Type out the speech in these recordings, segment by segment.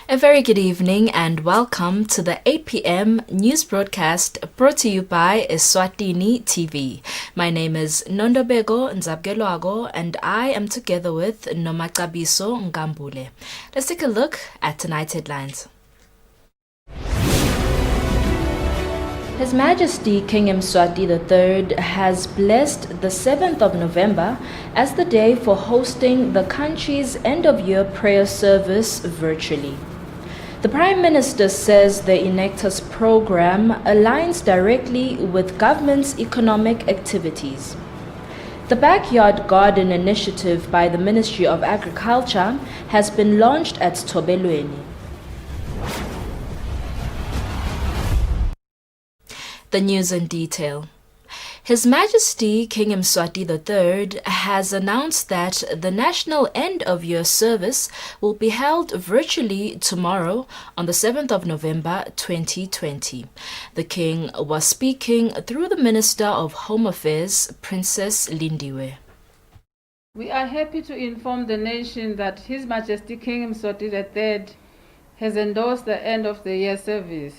A very good evening and welcome to the 8 p.m. news broadcast brought to you by Eswatini TV. My name is Nondobego Nzabgelwago and I am together with Nomakabiso Ngambule. Let's take a look at tonight's headlines. His Majesty King Eswatini III has blessed the 7th of November as the day for hosting the country's end-of-year prayer service virtually. The Prime Minister says the Enactus program aligns directly with government's economic activities. The Backyard Garden initiative by the Ministry of Agriculture has been launched at Thobelweni. The news in detail. His Majesty King Eswatini III has announced that the national end-of-year service will be held virtually tomorrow on the 7th of November 2020. The King was speaking through the Minister of Home Affairs, Princess Lindiwe. We are happy to inform the nation that His Majesty King Eswatini III has endorsed the end-of-the-year service.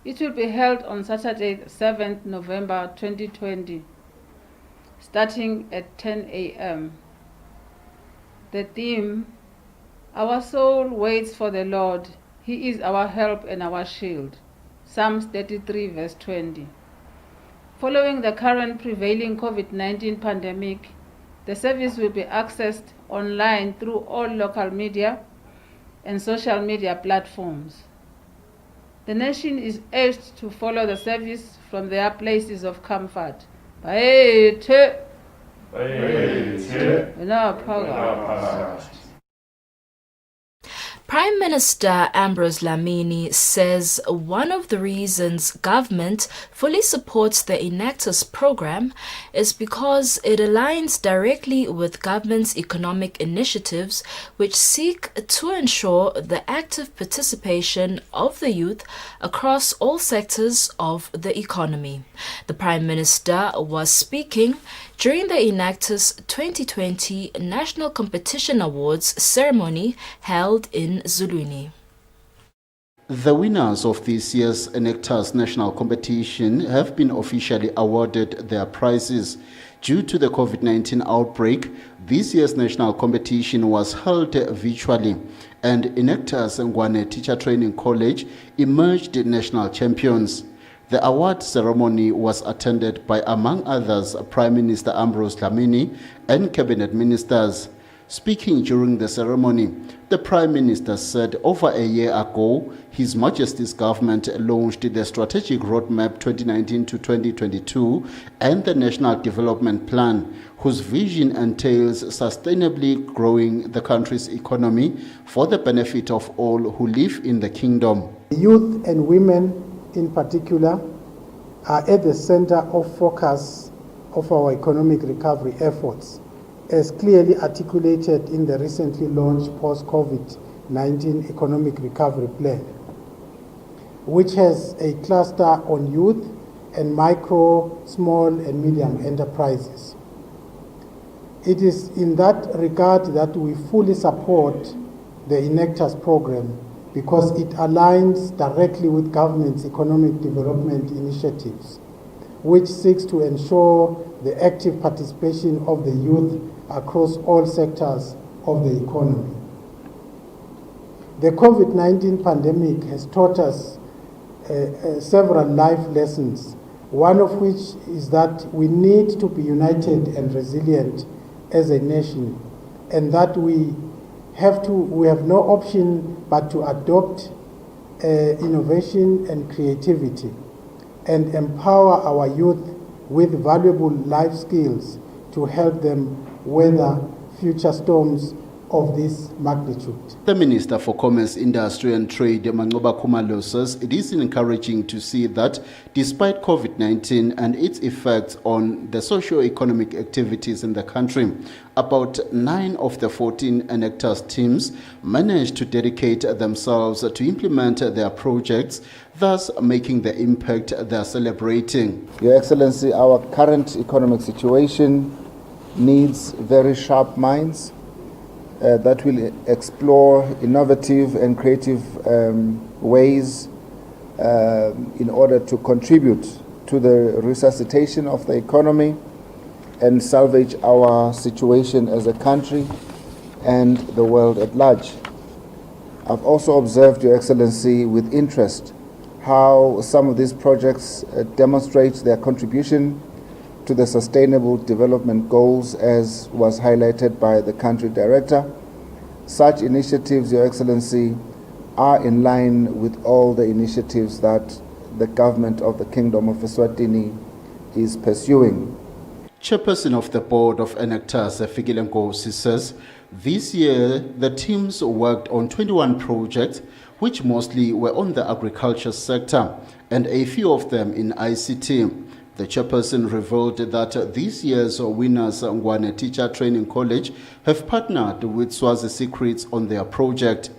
It will be held on Saturday, 7th November 2020, starting at 10 a.m. The theme, Our soul waits for the Lord. He is our help and our shield. Psalms 33 verse 20. Following the current prevailing COVID-19 pandemic, the service will be accessed online through all local media and social media platforms. The nation is urged to follow the service from their places of comfort. Prime Minister Ambrose Dlamini says one of the reasons government fully supports the Enactus program is because it aligns directly with government's economic initiatives which seek to ensure the active participation of the youth across all sectors of the economy. The Prime Minister was speaking during the Enactus 2020 National Competition Awards ceremony held in Zulwini. The winners of this year's Enactus National Competition have been officially awarded their prizes. Due to the COVID-19 outbreak, this year's national competition was held virtually, and Enactus Ngwane Teacher Training College emerged national champions. The award ceremony was attended by, among others, Prime Minister Ambrose Dlamini and cabinet ministers. Speaking during the ceremony, the Prime Minister said over a year ago, His Majesty's government launched the Strategic Roadmap 2019 to 2022 and the National Development Plan, whose vision entails sustainably growing the country's economy for the benefit of all who live in the kingdom. Youth and women in particular are at the center of focus of our economic recovery efforts, as clearly articulated in the recently launched post-COVID-19 economic recovery plan, which has a cluster on youth and micro, small and medium enterprises. It is in that regard that we fully support the Enactus program because it aligns directly with government's economic development initiatives, which seeks to ensure the active participation of the youth across all sectors of the economy. The COVID-19 pandemic has taught us several life lessons, one of which is that we need to be united and resilient as a nation, and that we have no option but to adopt innovation and creativity and empower our youth with valuable life skills to help them weather future storms of this magnitude. The Minister for Commerce, Industry and Trade, Mangoba Khumalo, says it is encouraging to see that despite COVID-19 and its effects on the socio-economic activities in the country, about 9 of the 14 Enactus teams managed to dedicate themselves to implement their projects, thus making the impact they are celebrating. Your Excellency, our current economic situation needs very sharp minds, that will explore innovative and creative ways in order to contribute to the resuscitation of the economy and salvage our situation as a country and the world at large. I've also observed, Your Excellency, with interest how some of these projects demonstrate their contribution to the Sustainable Development Goals, as was highlighted by the country director. Such initiatives, Your Excellency, are in line with all the initiatives that the government of the Kingdom of Eswatini is pursuing. Chairperson of the board of Enactus, Fikile Nkosi, says this year the teams worked on 21 projects, which mostly were on the agriculture sector, and a few of them in ICT. The chairperson revealed that this year's winners, Ngwane Teacher Training College, have partnered with Swazi Secrets on their project.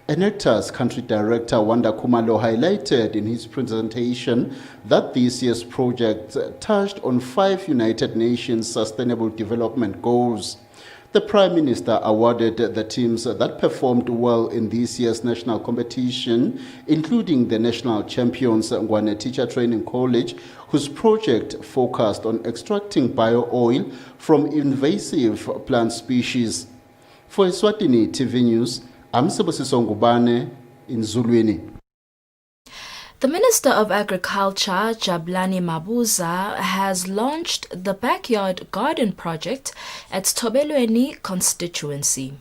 Enactus country director Wanda Kumalo highlighted in his presentation that this year's project touched on 5 United Nations Sustainable Development Goals. The Prime Minister awarded the teams that performed well in this year's national competition, including the national champions Ngwane Teacher Training College, whose project focused on extracting bio-oil from invasive plant species. For Eswatini TV News, I'm Sibusiso Ngubane in Zulwini. The Minister of Agriculture, Jabulani Mabuza, has launched the Backyard Garden project at Thobelweni constituency.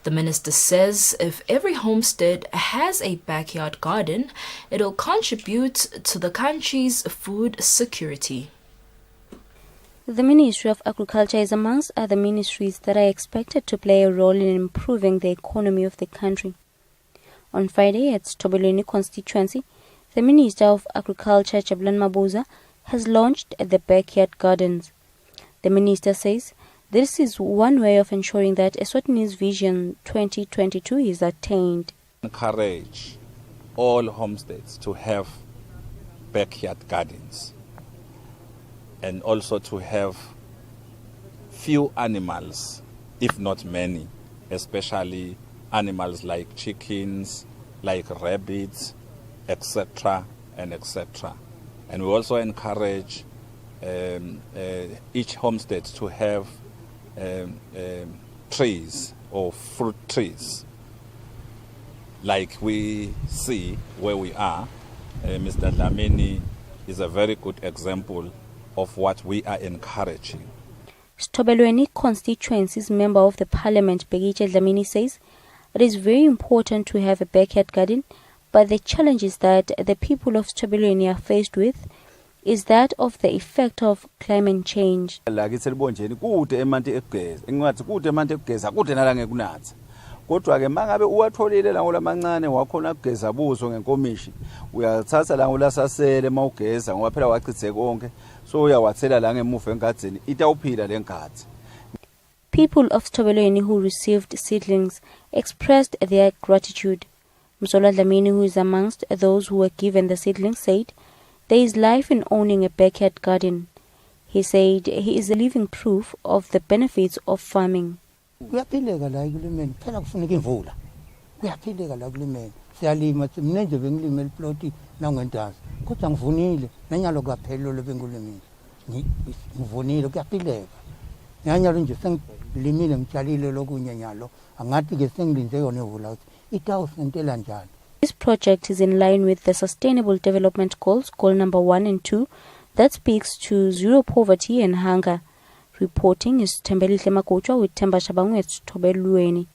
The minister says if every homestead has a backyard garden, it'll contribute to the country's food security. The Ministry of Agriculture is amongst other ministries that are expected to play a role in improving the economy of the country. On Friday at Thobelweni constituency, the Minister of Agriculture, Jabulani Mabuza, has launched the Backyard Gardens. The Minister says this is one way of ensuring that Eswatini's Vision 2022 is attained. Encourage all homesteads to have backyard gardens and also to have few animals, if not many, especially animals like chickens, like rabbits, etc. and etc. And we also encourage each homestead to have trees or fruit trees. Like we see where we are, Mr. Dlamini is a very good example of what we are encouraging. Thobelweni constituency's member of the parliament, Begiche Dlamini, says it is very important to have a backyard garden, but the challenges that the people of Thobelweni are faced with is that of the effect of climate change. Kodwa ke mangabe uwatholile la ngola mancane wakhona kugeza buso ngenkomishi uyathatha la ngola sasele mawugeza ngoba phela wachithe konke so uyawathela la ngemuva engadini itawuphila lenkhathi. People of Thobelweni who received seedlings expressed their gratitude. Mzola Dlamini, who is amongst those who were given the seedlings, said there is life in owning a backyard garden. He said he is a living proof of the benefits of farming. Kuyaphileka la ekulimeni phela kufuneka imvula kuyaphileka la ekulimeni siyalima mina nje bengilima eliploti nangendazi kodwa ngivunile nanyalo kwaphela lo bengilimile ngivunile kuyaphileka nanyalo nje sengilimile ngitshalile lokunye nyalo angathi ke sengilinze yona imvula ukuthi itawusentela njani. This project is in line with the Sustainable Development Goals, goal number 1 and 2, that speaks to zero poverty and hunger. Reporting is Tembelihle Makochwa with Temba Shabangu at Thobelweni.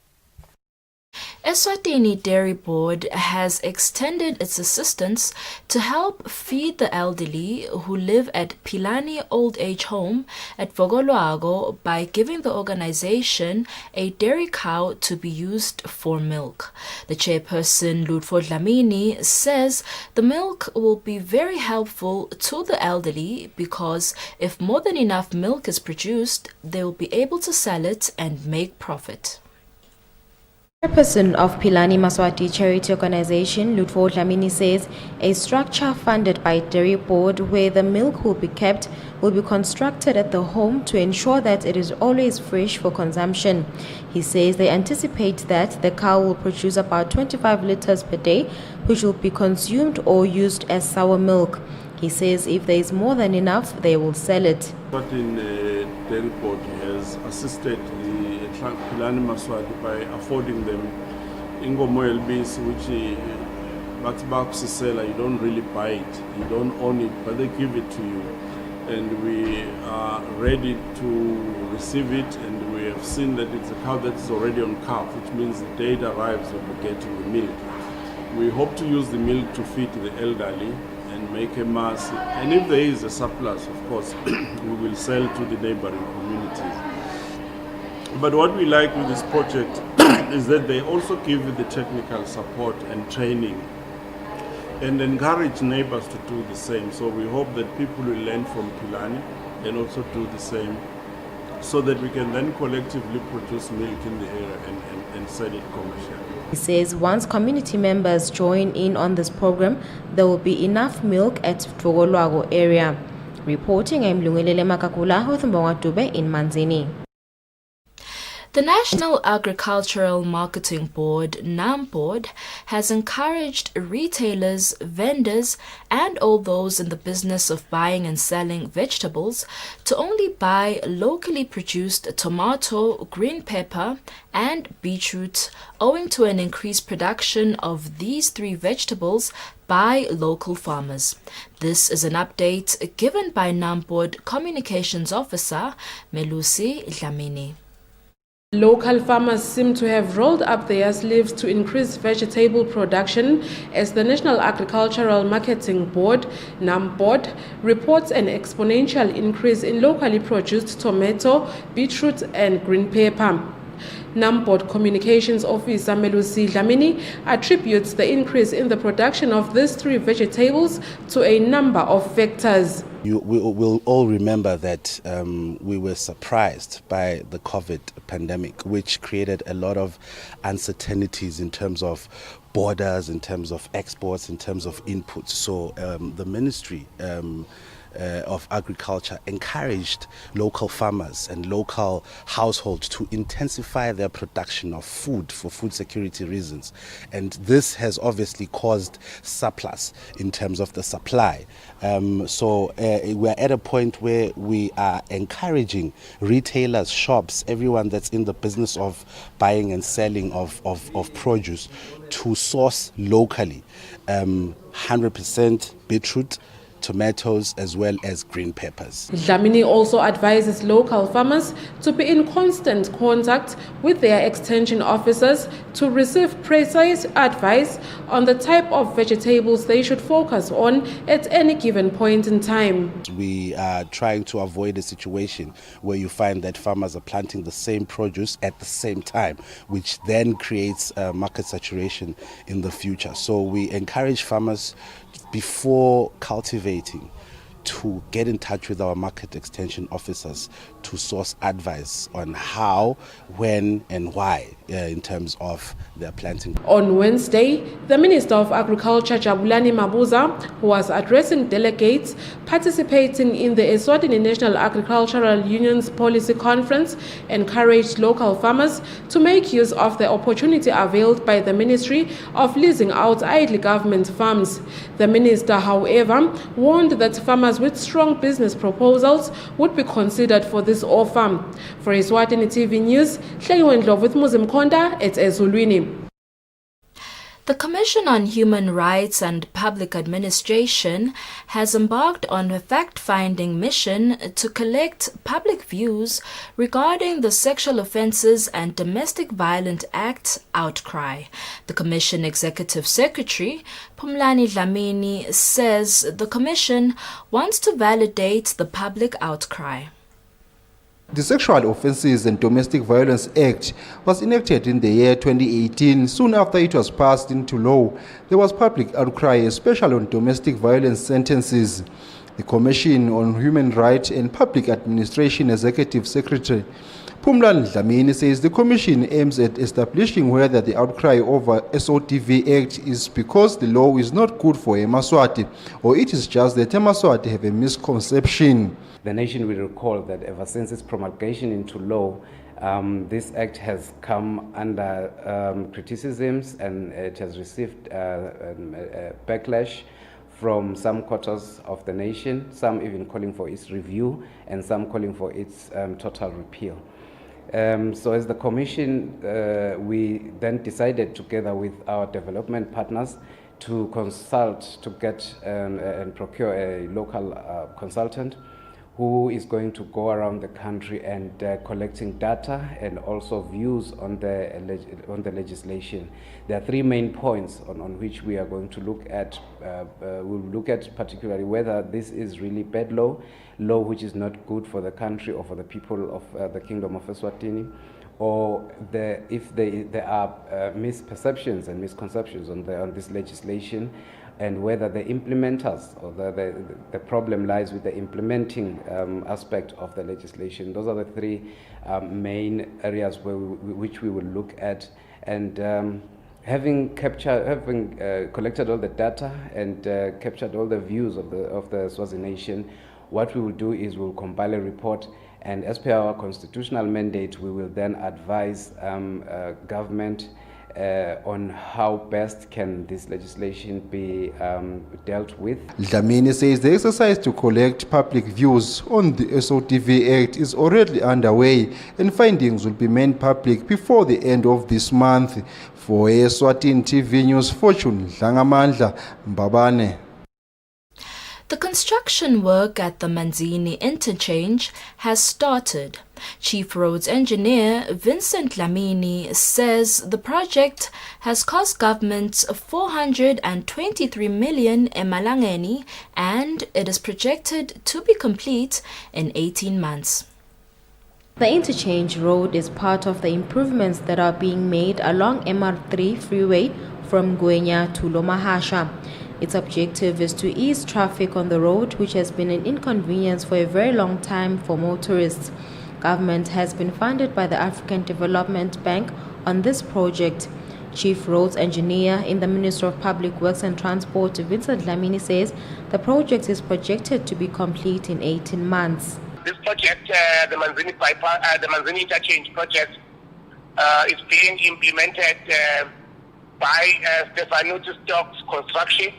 Eswatini Dairy Board has extended its assistance to help feed the elderly who live at Pilani Old Age Home at Vogolwago by giving the organization a dairy cow to be used for milk. The chairperson, Ludfo Dlamini, says the milk will be very helpful to the elderly because if more than enough milk is produced, they will be able to sell it and make profit. Chairperson of Philani Maswati charity organization, Lutfo Dlamini, says a structure funded by Dairy Board where the milk will be kept will be constructed at the home to ensure that it is always fresh for consumption. He says they anticipate that the cow will produce about 25 liters per day, which will be consumed or used as sour milk. He says if there is more than enough, they will sell it. Dairy Board has assisted the Philani Maswati by affording them ingomo elbisi, which bakusisela, you don't really buy it, you don't own it, but they give it to you. And we are ready to receive it, and we have seen that it's a cow that is already on calf, which means the day it arrives we'll be getting the milk. We hope to use the milk to feed the elderly and make a mass, and if there is a surplus, of course, we will sell to the neighboring communities. But what we like with this project is that they also give you the technical support and training and encourage neighbors to do the same. So we hope that people will learn from Philani and also do the same, so that we can then collectively produce milk in the area and sell it commercially. He says once community members join in on this program, there will be enough milk at Togolwago area. Reporting, I'm Lungelele Makakula with Mbonga Dube in Manzini. The National Agricultural Marketing Board, NAMBOARD, has encouraged retailers, vendors, and all those in the business of buying and selling vegetables to only buy locally produced tomato, green pepper, and beetroot, owing to an increased production of these three vegetables by local farmers. This is an update given by NAMBOARD Communications Officer Melusi Dlamini. Local farmers seem to have rolled up their sleeves to increase vegetable production as the National Agricultural Marketing Board, NAMBOARD, reports an exponential increase in locally produced tomato, beetroot and green pepper. NAMBOARD Communications Officer Melusi Dlamini attributes the increase in the production of these three vegetables to a number of factors. We will all remember that we were surprised by the COVID pandemic, which created a lot of uncertainties in terms of borders, in terms of exports, in terms of inputs. So the Ministry of Agriculture encouraged local farmers and local households to intensify their production of food for food security reasons. And this has obviously caused surplus in terms of the supply. So we're at a point where we are encouraging retailers, shops, everyone that's in the business of buying and selling of produce to source locally 100% beetroot, tomatoes as well as green peppers. Dlamini also advises local farmers to be in constant contact with their extension officers to receive precise advice on the type of vegetables they should focus on at any given point in time. We are trying to avoid a situation where you find that farmers are planting the same produce at the same time, which then creates market saturation in the future. So we encourage farmers before cultivating to get in touch with our market extension officers to source advice on how, when and why in terms of their planting. On Wednesday, the Minister of Agriculture Jabulani Mabuza, who was addressing delegates participating in the Eswatini National Agricultural Union's policy conference, encouraged local farmers to make use of the opportunity availed by the Ministry of leasing out idle government farms. The minister, however, warned that farmers with strong business proposals would be considered for this offer. For Eswatini TV News, Hlaiwendlo with Muzim Konda at Ezulwini. The Commission on Human Rights and Public Administration has embarked on a fact-finding mission to collect public views regarding the Sexual Offences and Domestic Violence Act outcry. The Commission Executive Secretary, Phumlani Dlamini, says the Commission wants to validate the public outcry. The Sexual Offences and Domestic Violence Act was enacted in the year 2018. Soon after it was passed into law, there was public outcry, especially on domestic violence sentences. The Commission on Human Rights and Public Administration Executive Secretary Phumlani Dlamini says the commission aims at establishing whether the outcry over SOTV Act is because the law is not good for eMaswati or it is just that eMaswati have a misconception. The nation will recall that ever since its promulgation into law, this act has come under criticisms and it has received backlash from some quarters of the nation, some even calling for its review and some calling for its total repeal. So as the Commission, we then decided together with our development partners to consult, to get and procure a local consultant who is going to go around the country and collecting data and also views on the legislation. There are three main points on which we are going to look at. We'll look at particularly whether this is really bad law which is not good for the country or for the people of the Kingdom of Eswatini, or if there are misperceptions and misconceptions on this legislation, and whether the implementers or the problem lies with the implementing aspect of the legislation. Those are the three main areas which we will look at. And having collected all the data and captured all the views of the Swazi nation, what we will do is we'll compile a report, and as per our constitutional mandate, we will then advise government on how best can this legislation be dealt with. Dlamini says the exercise to collect public views on the SOTV Act is already underway and findings will be made public before the end of this month. For Eswatini TV News, Fortune Dlangamandla Mbabane. The construction work at the Manzini Interchange has started. Chief Roads Engineer Vincent Dlamini says the project has cost government 423 million emalangeni and it is projected to be complete in 18 months. The interchange road is part of the improvements that are being made along MR3 freeway from Ngwenya to Lomahasha. Its objective is to ease traffic on the road, which has been an inconvenience for a very long time for motorists. Government has been funded by the African Development Bank on this project. Chief Roads Engineer in the Ministry of Public Works and Transport, Vincent Dlamini, says the project is projected to be complete in 18 months. This project, the Manzini Interchange project, is being implemented by Stefanutis Stocks Construction.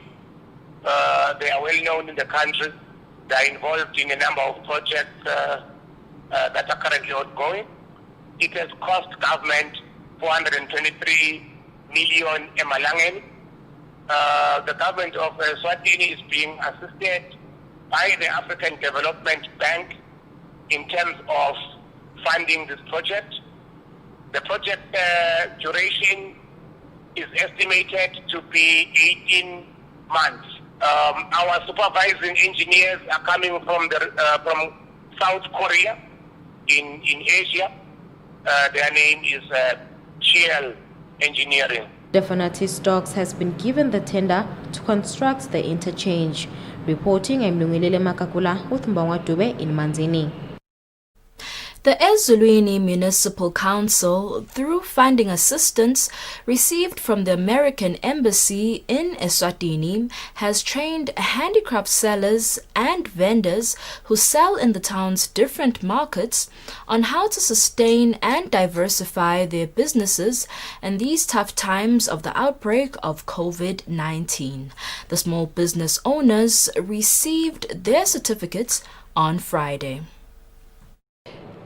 They are well known in the country. They are involved in a number of projects that are currently ongoing. It has cost government 423 million emalangeni. The government of Eswatini is being assisted by the African Development Bank in terms of funding this project. The project duration is estimated to be 18 months. Our supervising engineers are coming from South Korea in Asia. Their name is Chiel Engineering. Eswatini Stocks has been given the tender to construct the interchange. Reporting, I'm Lungilele Makakula with Mbongwa Dube in Manzini. The Eswatini Municipal Council, through funding assistance received from the American Embassy in Eswatini, has trained handicraft sellers and vendors who sell in the town's different markets on how to sustain and diversify their businesses in these tough times of the outbreak of COVID-19. The small business owners received their certificates on Friday.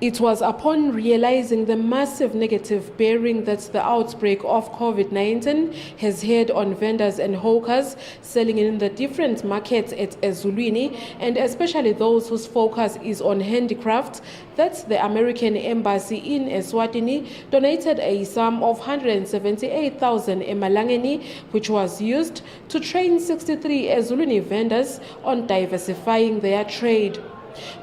It was upon realizing the massive negative bearing that the outbreak of COVID-19 has had on vendors and hawkers selling in the different markets at Eswatini, and especially those whose focus is on handicraft, that the American Embassy in Eswatini donated a sum of 178,000 emalangeni, which was used to train 63 Eswatini vendors on diversifying their trade.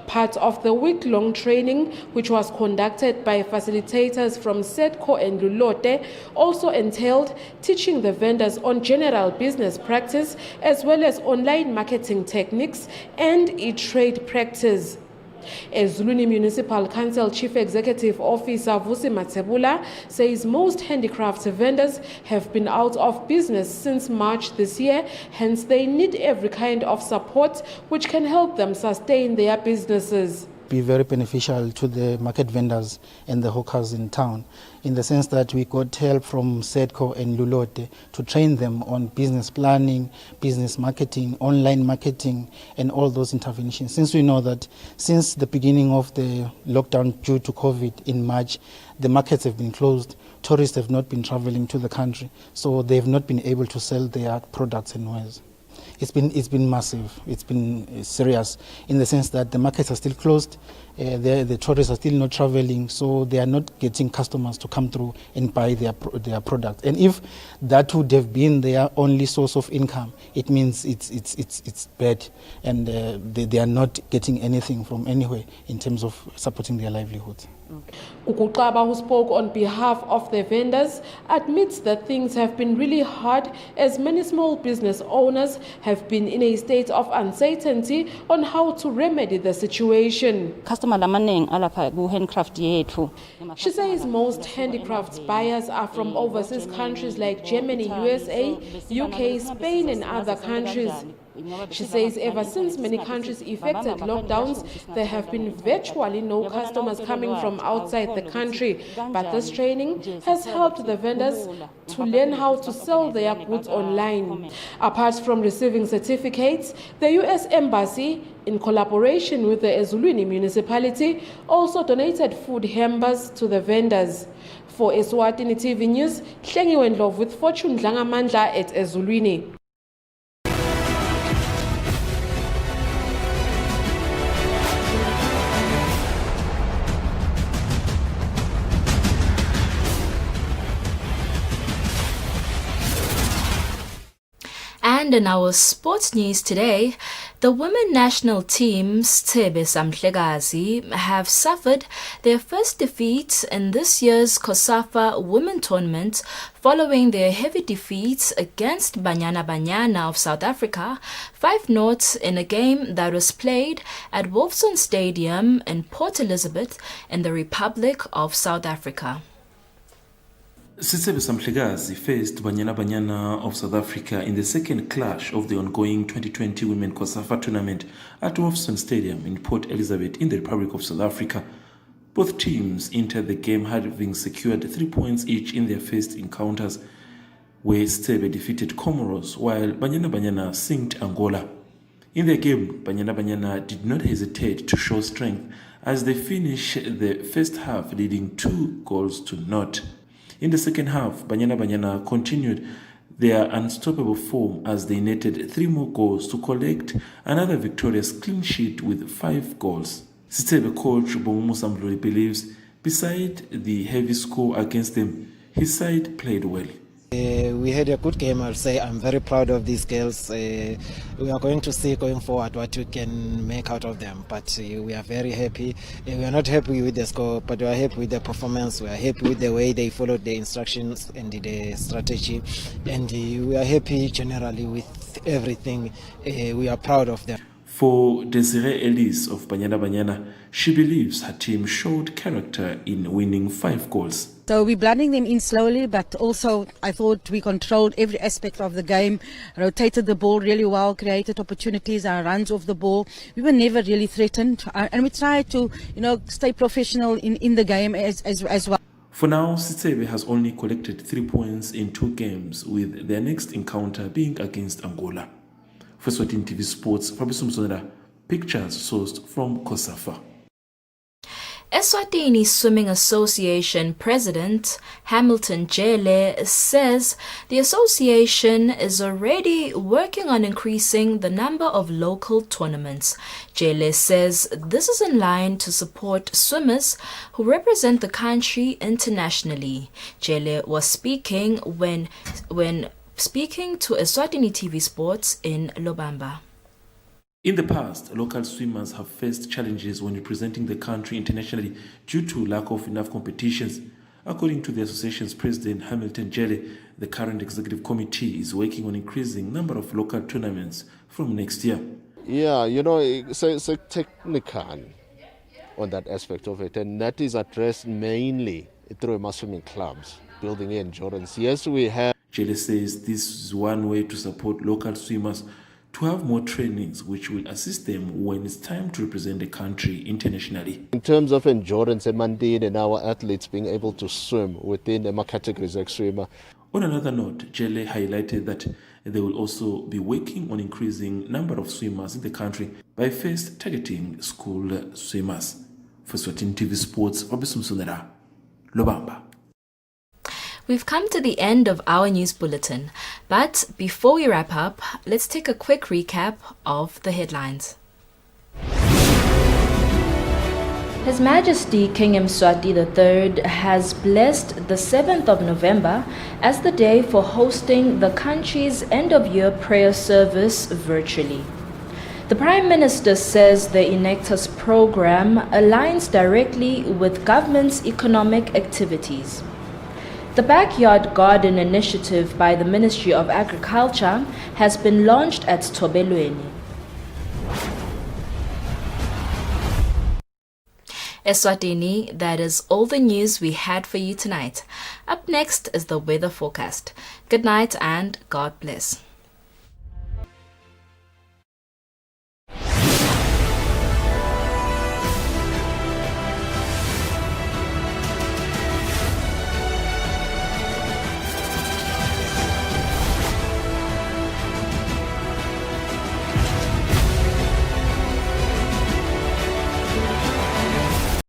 Part of the week-long training, which was conducted by facilitators from SETCO and Lulote, also entailed teaching the vendors on general business practice as well as online marketing techniques and e-trade practice. Ezulwini Municipal Council Chief Executive Officer Vusi Matsebula says most handicraft vendors have been out of business since March this year, hence they need every kind of support which can help them sustain their businesses. Be very beneficial to the market vendors and the hawkers in town, in the sense that we got help from SEDCO and Lulote to train them on business planning, business marketing, online marketing, and all those interventions. Since we know that since the beginning of the lockdown due to COVID in March, the markets have been closed, tourists have not been traveling to the country, so they have not been able to sell their products and wares. It's been massive. It's been serious in the sense that the markets are still closed, the tourists are still not traveling, so they are not getting customers to come through and buy their product. And if that would have been their only source of income, it means it's bad, and they are not getting anything from anywhere in terms of supporting their livelihoods. Kukuqaba, who spoke on behalf of the vendors, admits that things have been really hard as many small business owners have been in a state of uncertainty on how to remedy the situation. She says most handicrafts buyers are from overseas countries like Germany, USA, UK, Spain and other countries. She says ever since many countries effected lockdowns, there have been virtually no customers coming from outside the country. But this training has helped the vendors to learn how to sell their goods online. Apart from receiving certificates, the US Embassy, in collaboration with the Ezulwini municipality, also donated food hampers to the vendors. For Eswatini TV News, Hlengiwe Ndlovu with Fortune Dlangamandla at Ezulwini. And in our sports news today, the women national teams Tebe Samhlegazi have suffered their first defeat in this year's COSAFA Women Tournament following their heavy defeats against Banyana Banyana of South Africa, 5-0 in a game that was played at Wolfson Stadium in Port Elizabeth in the Republic of South Africa. Sisebe Samhlegazi faced Banyana Banyana of South Africa in the second clash of the ongoing 2020 Women COSAFA tournament at Wolfson Stadium in Port Elizabeth in the Republic of South Africa. Both teams entered the game having secured 3 points each in their first encounters, where Sisebe defeated Comoros while Banyana Banyana sinked Angola. In their game, Banyana Banyana did not hesitate to show strength as they finished the first half leading 2-0. In the second half, Banyana Banyana continued their unstoppable form as they netted 3 more goals to collect another victorious clean sheet with 5 goals. Sisebe coach Bomumu Samlori believes, beside the heavy score against them, his side played well. We had a good game, I'll say. I'm very proud of these girls. We are going to see going forward what we can make out of them. But we are very happy. We are not happy with the score, but we are happy with the performance. We are happy with the way they followed the instructions and the strategy. And we are happy generally with everything. We are proud of them. For Desiree Ellis of Banyana Banyana, she believes her team showed character in winning 5 goals. So we're blending them in slowly, but also I thought we controlled every aspect of the game, rotated the ball really well, created opportunities, our runs off the ball. We were never really threatened, and we tried to, stay professional in the game as well. For now, Sisebe has only collected 3 points in 2 games, with their next encounter being against Angola. For Eswatini TV Sports, Fabrice Msonera, pictures sourced from COSAFA. Eswatini Swimming Association President Hamilton Jele says the association is already working on increasing the number of local tournaments. Jele says this is in line to support swimmers who represent the country internationally. Jele was speaking when speaking to Eswatini TV Sports in Lobamba. In the past, local swimmers have faced challenges when representing the country internationally due to lack of enough competitions. According to the association's president, Hamilton Jele, the current executive committee is working on increasing number of local tournaments from next year. Yeah, it's technical. on that aspect of it, and that is addressed mainly through swimming clubs, building endurance. Yes, we have. Jele says this is one way to support local swimmers to have more trainings which will assist them when it's time to represent the country internationally. In terms of endurance, and our athletes being able to swim within the categories like swimmer. On another note, Jele highlighted that they will also be working on increasing number of swimmers in the country by first targeting school swimmers. For Eswatini TV Sports, Obisumsunera, Lobamba. We've come to the end of our news bulletin, but before we wrap up, let's take a quick recap of the headlines. His Majesty King Eswatini III has blessed the 7th of November as the day for hosting the country's end-of-year prayer service virtually. The Prime Minister says the Enactus program aligns directly with government's economic activities. The Backyard Garden initiative by the Ministry of Agriculture has been launched at Thobelweni. Eswatini, that is all the news we had for you tonight. Up next is the weather forecast. Good night and God bless.